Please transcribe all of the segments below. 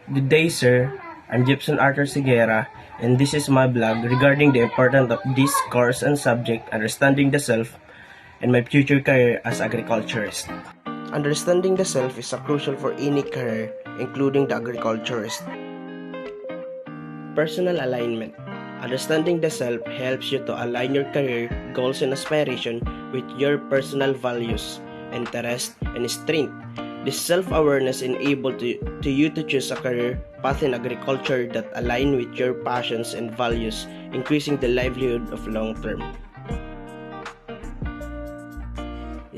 Good day, sir. I'm Gibson Arthur Sigera, and this is my blog regarding the importance of this course and subject, understanding the self, and my future career as agriculturist. Understanding the self is crucial for any career, including the agriculturist. Personal alignment. Understanding the self helps you to align your career, goals, and aspiration with your personal values, interests, and strength. This self-awareness enables you to choose a career path in agriculture that align with your passions and values, increasing the livelihood of long term.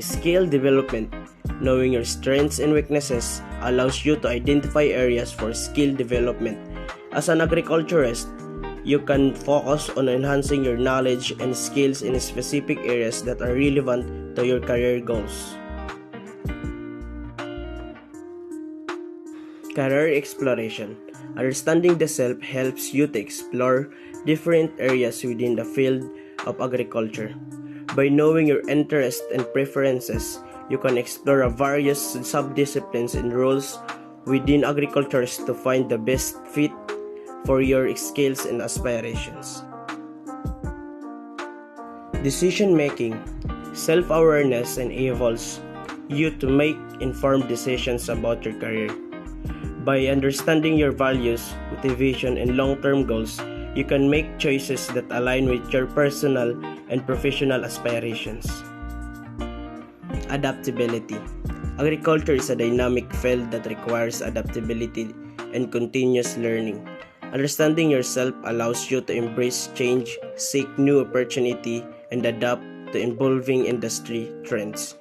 Skill development. Knowing your strengths and weaknesses allows you to identify areas for skill development. As an agriculturist, you can focus on enhancing your knowledge and skills in specific areas that are relevant to your career goals. Career exploration. Understanding the self helps you to explore different areas within the field of agriculture. By knowing your interests and preferences, you can explore various subdisciplines and roles within agriculture to find the best fit for your skills and aspirations. Decision making. Self-awareness enables you to make informed decisions about your career. By understanding your values, motivation, and long-term goals, you can make choices that align with your personal and professional aspirations. Adaptability. Agriculture is a dynamic field that requires adaptability and continuous learning. Understanding yourself allows you to embrace change, seek new opportunity, and adapt to evolving industry trends.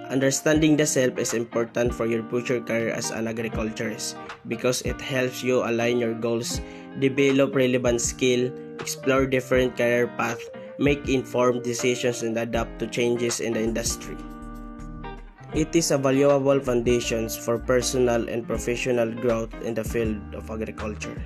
Understanding the self is important for your future career as an agriculturist because it helps you align your goals, develop relevant skill, explore different career paths, make informed decisions, and adapt to changes in the industry. It is a valuable foundation for personal and professional growth in the field of agriculture.